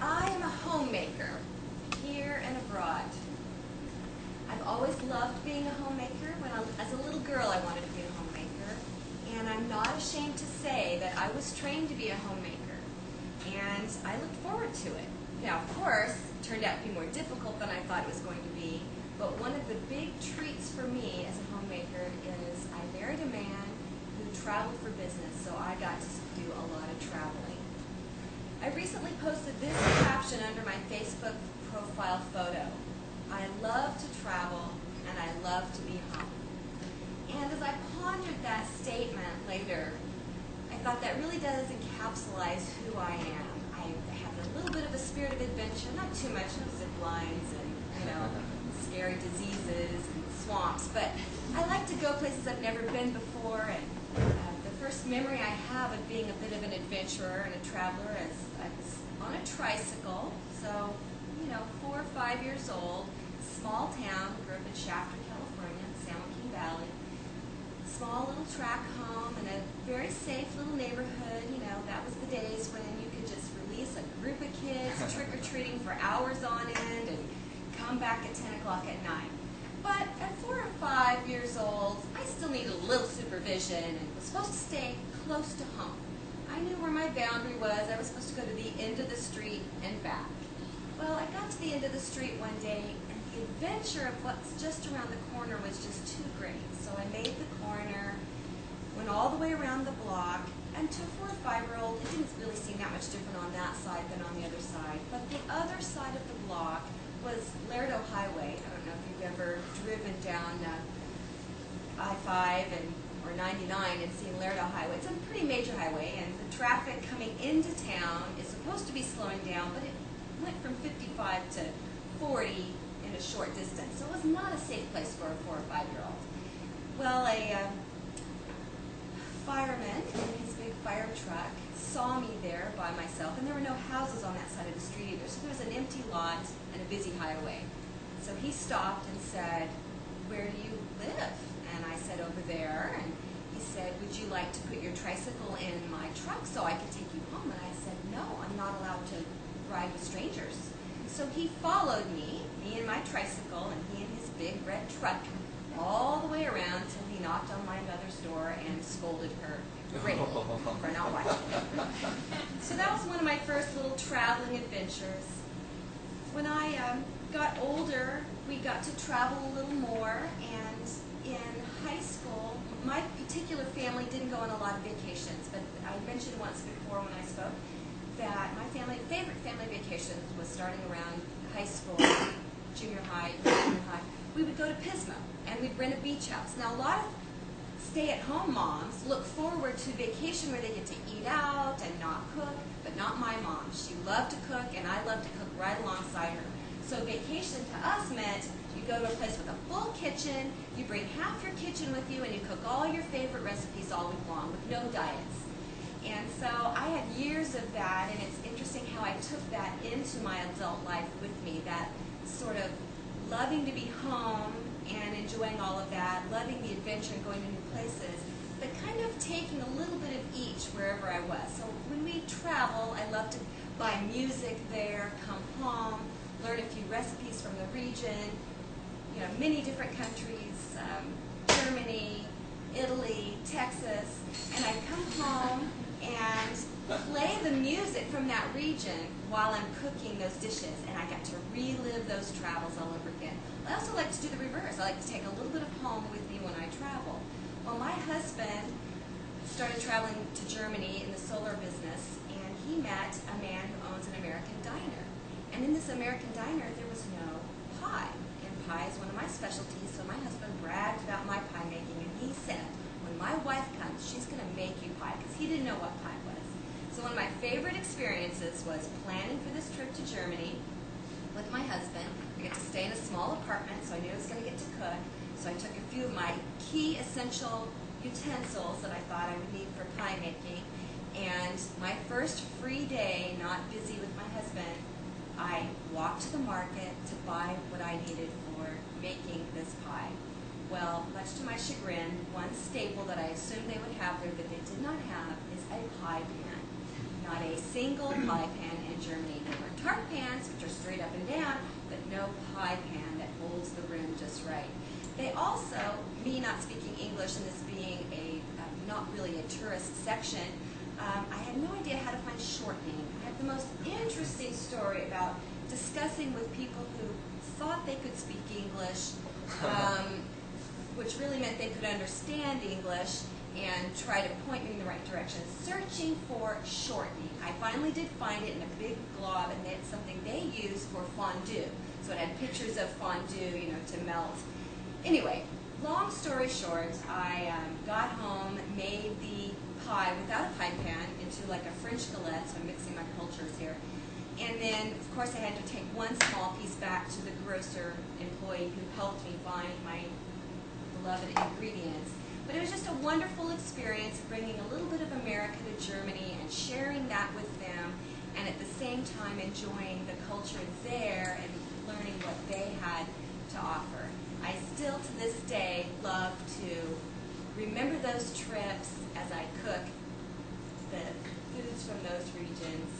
I am a homemaker, here and abroad. I've always loved being a homemaker. As a little girl, I wanted to be a homemaker. And I'm not ashamed to say that I was trained to be a homemaker. And I looked forward to it. Now, of course, it turned out to be more difficult than I thought it was going to be. But one of the big treats for me as a homemaker is I married a man who traveled for business, so I got to do a lot of traveling. I recently posted this caption under my Facebook profile photo. I love to travel and I love to be home. And as I pondered that statement later, I thought that really does encapsulate who I am. I have a little bit of a spirit of adventure, not too much, no zip lines and, scary diseases and swamps, but I like to go places I've never been before, and the first memory I have of being a bit of an adventurer and a traveler is I was on a tricycle, so, 4 or 5 years old, small town, grew up in Shafter, California, San Joaquin Valley, small little track home in a very safe little neighborhood. That was the days when you could just release a group of kids trick-or-treating for hours on end and come back at 10 o'clock at night. But at 4 or 5 years old, I still needed a little supervision and was supposed to stay close to home. I knew where my boundary was. I was supposed to go to the end of the street and back. Well, I got to the end of the street one day, and the adventure of what's just around the corner was just too great. So I made the corner, went all the way around the block, and to a 4 or 5-year-old, it didn't really seem that much different on that side than on the other side. But the other side of the block was Laredo Highway. I don't know if you've ever driven down I-5 or 99 and seen Laredo Highway. It's a pretty major highway, and the traffic coming into town is supposed to be slowing down, but it went from 55 to 40 in a short distance. So it was not a safe place for a 4 or 5-year-old. Well, a fireman in his big fire truck saw me there by myself, and there were no houses on that side of the street either, so there was an empty lot and a busy highway. So he stopped and said, "Where do you live?" And I said, "Over there." And he said, "Would you like to put your tricycle in my truck so I could take you home?" And I said, "No, I'm not allowed to ride with strangers." So he followed me and my tricycle, and he and his big red truck all the way around till he knocked on my mother's door and scolded her greatly for not watching. So that was one of my first little traveling adventures. When I got older, we got to travel a little more, and in high school, my particular family didn't go on a lot of vacations, but I mentioned once before when I spoke that my favorite family vacations was starting around high school, junior high, junior high. We would go to Pismo, and we'd rent a beach house. Now, a lot of stay-at-home moms look forward to vacation where they get to eat out and not cook, but not my mom. She loved to cook, and I loved to cook right alongside her. So vacation to us meant you go to a place with a full kitchen, you bring half your kitchen with you, and you cook all your favorite recipes all week long with no diets. And so I had years of that, and it's interesting how I took that into my adult life with me, that sort of loving to be home and enjoying all of that, loving the adventure and going to new places, but kind of taking a little bit of each wherever I was. So when we travel, I love to buy music there, come home, learn a few recipes from the region, many different countries, Germany, Italy, Texas, and I'd come home and play the music from that region while I'm cooking those dishes, and I got to relive those travels all over again. I also like to do the reverse. I like to take a little bit of home with me when I travel. Well, my husband started traveling to Germany in the solar business, and he met a man who owns an American diner. And in this American diner, there was no pie. And pie is one of my specialties, so my husband bragged about my pie making, and he said, "When my wife comes, she's going to make you pie," because he didn't know what pie was. So one of my favorite experiences was planning for this trip to Germany with my husband. I got to stay in a small apartment, so I knew I was going to get to cook. So I took a few of my key essential utensils that I thought I would need for pie making. And my first free day, not busy with my husband, I walked to the market to buy what I needed for making this pie. Well, much to my chagrin, one staple that I assumed they would have there that they did not have is a pie pan. Not a single pie pan in Germany. There were tart straight up and down, but no pie pan that holds the rim just right. They also, me not speaking English and this being not really a tourist section, I had no idea how to find shortening. I had the most interesting story about discussing with people who thought they could speak English, which really meant they could understand English and try to point me in the right direction, searching for shortening. I finally did find it in a big glob, and it's something they use for fondue. So it had pictures of fondue, to melt. Anyway, long story short, I got home, made the pie without a pie pan into like a French galette, so I'm mixing my cultures here. And then, of course, I had to take one small piece back to the grocer employee who helped me find my beloved ingredients. But it was just a wonderful experience bringing a little bit of America to Germany and sharing that with them, and at the same time enjoying the culture there and learning what they had to offer. I still, to this day, love to remember those trips as I cook the foods from those regions